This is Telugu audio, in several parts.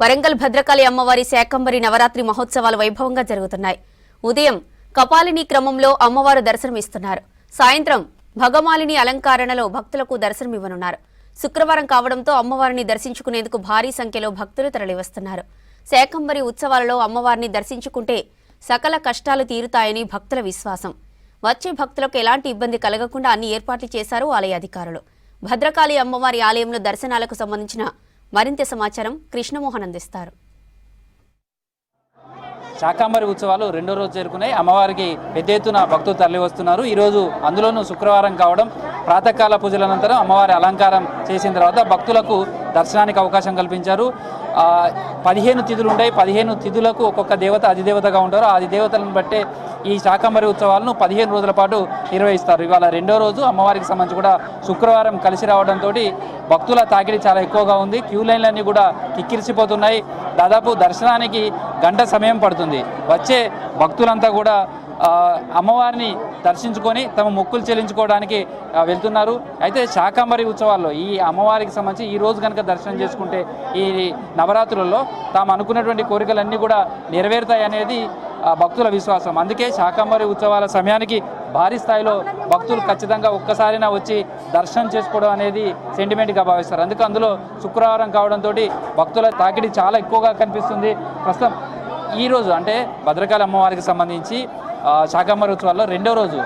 వరంగల్ భద్రకాళి అమ్మవారి శాకంబరి నవరాత్రి మహోత్సవాలు వైభవంగా జరుగుతున్నాయి. ఉదయం కపాలిని క్రమంలో అమ్మవారు దర్శనమిస్తున్నారు. సాయంత్రం భగమాలిని అలంకరణలో భక్తులకు దర్శనమివ్వనున్నారు. శుక్రవారం కావడంతో అమ్మవారిని దర్శించుకునేందుకు భారీ సంఖ్యలో భక్తులు తరలివస్తున్నారు. శాకంబరి ఉత్సవాలలో అమ్మవారిని దర్శించుకుంటే సకల కష్టాలు తీరుతాయని భక్తుల విశ్వాసం. వచ్చే భక్తులకు ఎలాంటి ఇబ్బంది కలగకుండా అన్ని ఏర్పాట్లు చేశారు ఆలయ అధికారులు. భద్రకాళి అమ్మవారి ఆలయంలో దర్శనాలకు సంబంధించిన మరింత సమాచారం కృష్ణమోహన్ అందిస్తారు. శాకంబరి ఉత్సవాలు రెండో రోజు చేరుకున్నాయి. అమ్మవారికి పెద్ద ఎత్తున భక్తులు తరలి వస్తున్నారు. ఈరోజు అందులోనూ శుక్రవారం కావడం ప్రాతకాల పూజల అనంతరం అమ్మవారి అలంకారం చేసిన తర్వాత భక్తులకు దర్శనానికి అవకాశం కల్పించారు. 15 తిథులు ఉన్నాయి. 15 తిథులకు ఒక్కొక్క దేవత అధిదేవతగా ఉంటారు. ఆ అధిదేవతలను బట్టే ఈ శాకంబరి ఉత్సవాలను 15 రోజుల పాటు నిర్వహిస్తారు. ఇవాళ రెండో రోజు అమ్మవారికి సంబంధించి కూడా శుక్రవారం కలిసి రావడంతో భక్తుల తాకిడి చాలా ఎక్కువగా ఉంది. క్యూ లైన్లన్నీ కూడా కిక్కిరిసిపోతున్నాయి. దాదాపు దర్శనానికి గంట సమయం పడుతుంది. వచ్చే భక్తులంతా కూడా అమ్మవారిని దర్శించుకొని తమ మొక్కులు చెల్లించుకోవడానికి వెళ్తున్నారు. అయితే శాకంబరి ఉత్సవాల్లో ఈ అమ్మవారికి సంబంధించి ఈ రోజు కనుక దర్శనం చేసుకుంటే ఈ నవరాత్రుల్లో తాము అనుకున్నటువంటి కోరికలన్నీ కూడా నెరవేరుతాయి అనేది భక్తుల విశ్వాసం. అందుకే శాకంబరి ఉత్సవాల సమయానికి భారీ స్థాయిలో భక్తులు ఖచ్చితంగా ఒక్కసారైనా వచ్చి దర్శనం చేసుకోవడం అనేది సెంటిమెంట్గా భావిస్తారు. అందుకే అందులో శుక్రవారం కావడంతో భక్తుల తాకిడి చాలా ఎక్కువగా కనిపిస్తుంది. ప్రస్తుతం ఈరోజు అంటే భద్రకాళి అమ్మవారికి సంబంధించి శాకంబరి ఉత్సవాల్లో రెండో రోజు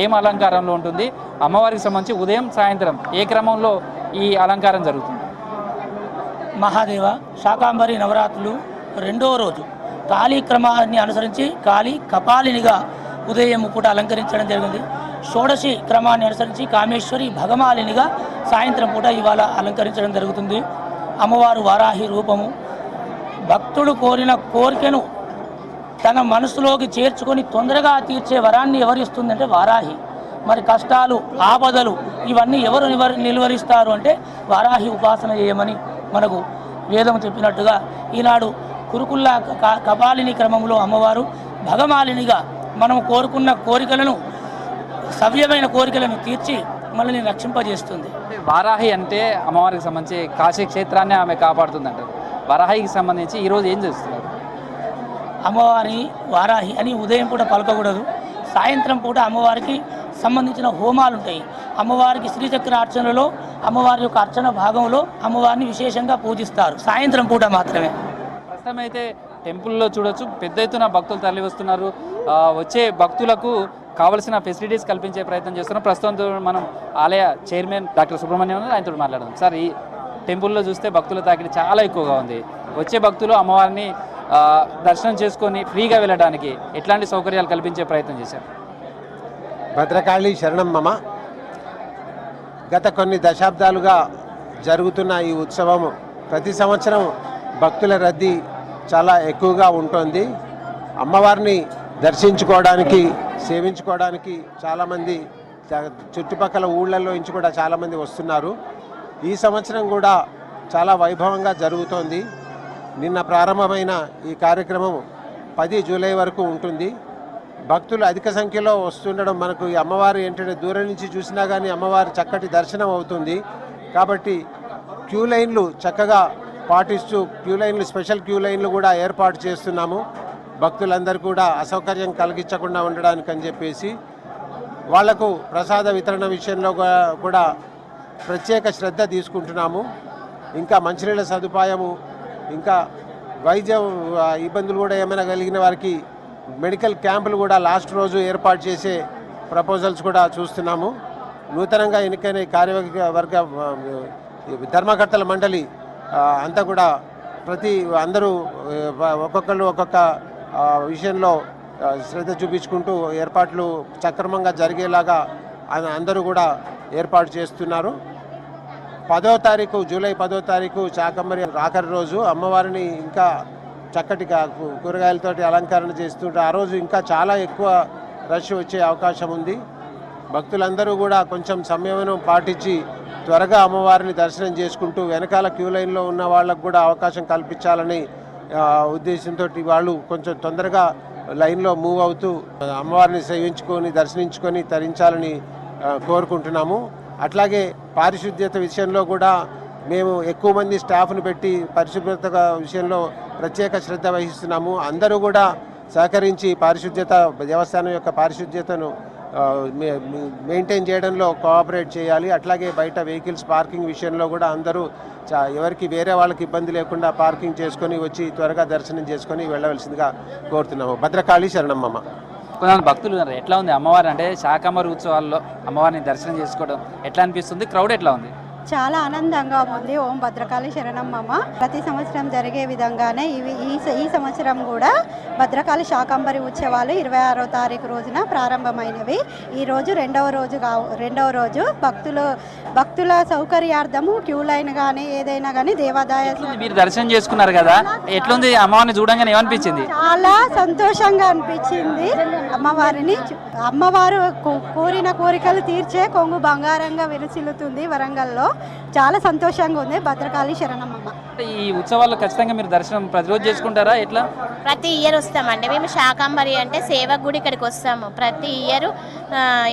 ఏం అలంకారంలో ఉంటుంది, అమ్మవారికి సంబంధించి ఉదయం సాయంత్రం ఏ క్రమంలో ఈ అలంకారం జరుగుతుంది? మహాదేవ శాకంబరి నవరాత్రులు రెండో రోజు కాళీ క్రమాన్ని అనుసరించి కాళీ కపాలినిగా ఉదయం పూట అలంకరించడం జరిగింది. షోడశి క్రమాన్ని అనుసరించి కామేశ్వరి భగమాలినిగా సాయంత్రం పూట ఇవాళ అలంకరించడం జరుగుతుంది. అమ్మవారు వారాహి రూపము. భక్తుడు కోరిన కోరికను తన మనసులోకి చేర్చుకొని తొందరగా తీర్చే వరాన్ని ఎవరిస్తుందంటే వారాహి. మరి కష్టాలు ఆపదలు ఇవన్నీ ఎవరు నిలువరిస్తారు అంటే వారాహి ఉపాసన చేయమని మనకు వేదం చెప్పినట్టుగా ఈనాడు కురుకుల్లా కపాలిని క్రమంలో అమ్మవారు భగమాలినిగా మనం కోరుకున్న కోరికలను సవ్యమైన కోరికలను తీర్చి మనల్ని రక్షింపజేస్తుంది. వారాహి అంటే అమ్మవారికి సంబంధించి కాశీ క్షేత్రాన్ని ఆమె కాపాడుతుందంటారు. వారాహికి సంబంధించి ఈరోజు ఏం చేస్తున్నారు? అమ్మవారి వారాహి అని ఉదయం పూట పలకకూడదు. సాయంత్రం పూట అమ్మవారికి సంబంధించిన హోమాలు ఉంటాయి. అమ్మవారికి శ్రీచక్ర అర్చనలో అమ్మవారి యొక్క అర్చన భాగంలో అమ్మవారిని విశేషంగా పూజిస్తారు సాయంత్రం పూట మాత్రమే. ప్రస్తుతం అయితే టెంపుల్లో చూడొచ్చు పెద్ద ఎత్తున భక్తులు తరలి వస్తున్నారు. వచ్చే భక్తులకు కావలసిన ఫెసిలిటీస్ కల్పించే ప్రయత్నం చేస్తున్నాం. ప్రస్తుతం మనం ఆలయ చైర్మన్ డాక్టర్ సుబ్రహ్మణ్యం ఆయనతో మాట్లాడదాం. సార్, ఈ టెంపుల్లో చూస్తే భక్తుల తాకిడి చాలా ఎక్కువగా ఉంది. వచ్చే భక్తులు అమ్మవారిని దర్శనం చేసుకొని ఫ్రీగా వెళ్ళడానికి ఎట్లాంటి సౌకర్యాలు కల్పించే ప్రయత్నం చేశారు? భద్రకాళి శరణం మమ. గత కొన్ని దశాబ్దాలుగా జరుగుతున్న ఈ ఉత్సవం ప్రతి సంవత్సరం భక్తుల రద్దీ చాలా ఎక్కువగా ఉంటుంది. అమ్మవారిని దర్శించుకోవడానికి సేవించుకోవడానికి చాలామంది చుట్టుపక్కల ఊళ్ళల్లో నుంచి కూడా చాలామంది వస్తున్నారు. ఈ సంవత్సరం కూడా చాలా వైభవంగా జరుగుతోంది. నిన్న ప్రారంభమైన ఈ కార్యక్రమం 10 జూలై వరకు ఉంటుంది. భక్తులు అధిక సంఖ్యలో వస్తుండడం మనకు ఈ అమ్మవారు ఏంటంటే దూరం నుంచి చూసినా కానీ అమ్మవారి చక్కటి దర్శనం అవుతుంది. కాబట్టి క్యూ లైన్లు చక్కగా పాటిస్తూ స్పెషల్ క్యూ లైన్లు కూడా ఏర్పాటు చేస్తున్నాము. భక్తులందరూ కూడా అసౌకర్యం కలిగించకుండా ఉండడానికి అని చెప్పేసి వాళ్లకు ప్రసాద వితరణ విషయంలో కూడా ప్రత్యేక శ్రద్ధ తీసుకుంటున్నాము. ఇంకా మంచినీళ్ళ సదుపాయము, ఇంకా వైద్య ఇబ్బందులు కూడా ఏమైనా కలిగిన వారికి మెడికల్ క్యాంపులు కూడా లాస్ట్ రోజు ఏర్పాటు చేసే ప్రపోజల్స్ కూడా చూస్తున్నాము. నూతనంగా ఎన్నికైన కార్యవర్గ ధర్మకర్తల మండలి అంతా కూడా అందరూ ఒక్కొక్కరు ఒక్కొక్క విషయంలో శ్రద్ధ చూపించుకుంటూ ఏర్పాట్లు సక్రమంగా జరిగేలాగా అందరూ కూడా ఏర్పాటు చేస్తున్నారు. 10వ తారీఖు జూలై 10వ తారీఖు శాకంబరి ఆఖరి రోజు అమ్మవారిని ఇంకా చక్కటి కూరగాయలతోటి అలంకరణ చేస్తుంటే ఆ రోజు ఇంకా చాలా ఎక్కువ రష్ వచ్చే అవకాశం ఉంది. భక్తులందరూ కూడా కొంచెం సంయమనం పాటించి త్వరగా అమ్మవారిని దర్శనం చేసుకుంటూ వెనకాల క్యూ లైన్లో ఉన్న వాళ్ళకు కూడా అవకాశం కల్పించాలని ఉద్దేశంతో వాళ్ళు కొంచెం తొందరగా లైన్లో మూవ్ అవుతూ అమ్మవారిని సేవించుకొని దర్శించుకొని తరించాలని కోరుకుంటున్నాము. అట్లాగే పారిశుద్ధ్యత విషయంలో కూడా మేము ఎక్కువ మంది స్టాఫ్ను పెట్టి పరిశుభ్రత విషయంలో ప్రత్యేక శ్రద్ధ వహిస్తున్నాము. అందరూ కూడా సహకరించి పారిశుద్ధ్యత దేవస్థానం యొక్క పారిశుద్ధ్యతను మెయింటైన్ చేయడంలో కోఆపరేట్ చేయాలి. అట్లాగే బయట వెహికల్స్ పార్కింగ్ విషయంలో కూడా అందరూ ఎవరికి వేరే వాళ్ళకి ఇబ్బంది లేకుండా పార్కింగ్ చేసుకొని వచ్చి త్వరగా దర్శనం చేసుకొని వెళ్ళవలసిందిగా కోరుతున్నాము. భద్రకాళి శరణమ్మ. కొంతమంది భక్తులు ఉన్నారు. ఎట్లా ఉంది అమ్మవారు అంటే శాకంబరి ఉత్సవాల్లో అమ్మవారిని దర్శనం చేసుకోవడం ఎట్లా అనిపిస్తుంది? క్రౌడ్ ఎట్లా ఉంది? చాలా ఆనందంగా ఉంది. ఓం భద్రకాళి శరణమ్మ. ప్రతి సంవత్సరం జరిగే విధంగానే ఈ సంవత్సరం కూడా భద్రకాళి శాకంబరి ఉత్సవాలు 26వ తారీఖు రోజున ప్రారంభమైనవి. ఈరోజు రెండవ రోజు భక్తుల సౌకర్యార్థము క్యూ లైన్ కానీ ఏదైనా కానీ దేవాదాయ మీరు దర్శనం చేసుకున్నారు కదా, ఎట్లుంది అమ్మవారిని చూడంగానే ఏమనిపించింది? చాలా సంతోషంగా అనిపించింది. అమ్మవారు కోరిన కోరికలు తీర్చే కొంగు బంగారంగా విరసిల్లుతుంది వరంగల్లో. చాలా సంతోషంగా ఉంది. భద్రకాళి శరణమ్మ. ఈ ఉత్సవాల్లో ఖచ్చితంగా మీరు దర్శనం ప్రతిరోజు చేసుకుంటారా? ఎట్లా? ప్రతి ఇయర్ వస్తామండి మేము. శాకంబరి అంటే సేవ గుడి ఇక్కడికి వస్తాము ప్రతి ఇయర్.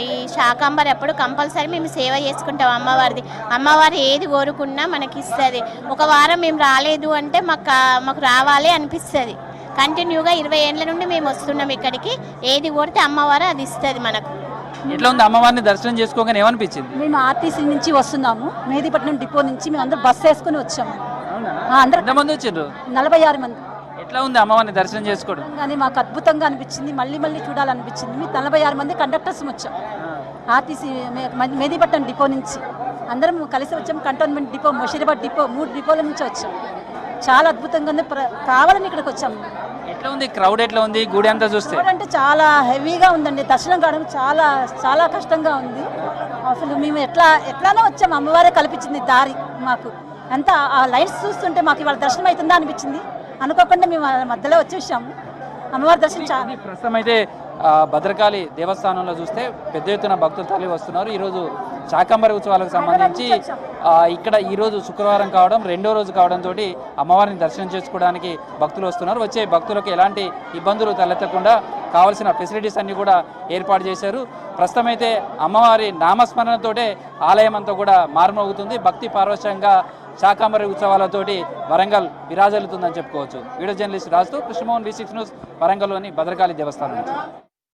ఈ శాకంబరి అప్పుడు కంపల్సరీ మేము సేవ చేసుకుంటాం అమ్మవారిది. అమ్మవారు ఏది కోరుకున్నా మనకి ఇస్తుంది. ఒక వారం మేము రాలేదు అంటే మాకు రావాలి అనిపిస్తుంది. కంటిన్యూగా 20 ఏళ్ళ నుండి మేము వస్తున్నాం ఇక్కడికి. ఏది కోరితే అమ్మవారు అది ఇస్తుంది మనకు. ఎట్లా ఉంది అమ్మవారిని దర్శనం చేసుకోగానే ఏమనిపించింది? మేము ఆర్టీసీ నుంచి వస్తున్నాము, మెహదీపట్నం డిపో నుంచి. మేము అందరూ బస్సు వేసుకుని వచ్చాము. ఎంతమంది వచ్చారు? 46 మంది. ఎట్లా ఉంది అమ్మవారిని దర్శనం చేసుకోవడం? కానీ మాకు అద్భుతంగా అనిపించింది. మళ్ళీ చూడాలనిపించింది. మేము 46 మంది కండక్టర్స్ వచ్చాం. ఆర్టీసీ మెహదీపట్నం డిపో నుంచి అందరం కలిసి వచ్చాము. కంటోన్మెంట్ డిపో, ముషీరాబాద్ డిపో, 3 డిపోల నుంచి వచ్చాం. చాలా అద్భుతంగా ఉంది. కావాలని ఇక్కడికి వచ్చాము. ఎట్లా ఉంది క్రౌడ్? ఎట్లా ఉంది గుడి అంతా చూస్తే? అంటే చాలా హెవీగా ఉందండి. దర్శనం కావడం చాలా కష్టంగా ఉంది. అసలు మేము ఎట్లానో వచ్చాము. అమ్మవారే కల్పించింది దారి మాకు. అంతా ఆ లైన్స్ చూస్తుంటే మాకు ఇవాళ దర్శనం అవుతుందా అనిపించింది. అనుకోకుండా మేము మధ్యలో వచ్చేసాము. అమ్మవారి దర్శనం ప్రస్తుతం అయితే భద్రకాళి దేవస్థానంలో చూస్తే పెద్ద ఎత్తున భక్తులు తరలి వస్తున్నారు. ఈరోజు శాకంబరి ఉత్సవాలకు సంబంధించి ఇక్కడ ఈరోజు శుక్రవారం కావడం, రెండో రోజు కావడంతో అమ్మవారిని దర్శనం చేసుకోవడానికి భక్తులు వస్తున్నారు. వచ్చే భక్తులకు ఎలాంటి ఇబ్బందులు తలెత్తకుండా కావాల్సిన ఫెసిలిటీస్ అన్ని కూడా ఏర్పాటు చేశారు. ప్రస్తుతం అయితే అమ్మవారి నామస్మరణతోటే ఆలయం అంతా కూడా మారుమోగుతుంది. భక్తి పారవశ్యంగా శాకంబరి ఉత్సవాలతోటి వరంగల్ విరాజల్లుతుందని చెప్పుకోవచ్చు. వీడియో జర్నలిస్ట్ రాజుతో కృష్ణమోహన్, V6 న్యూస్, వరంగల్లోని భద్రకాళి దేవస్థానం నుంచి.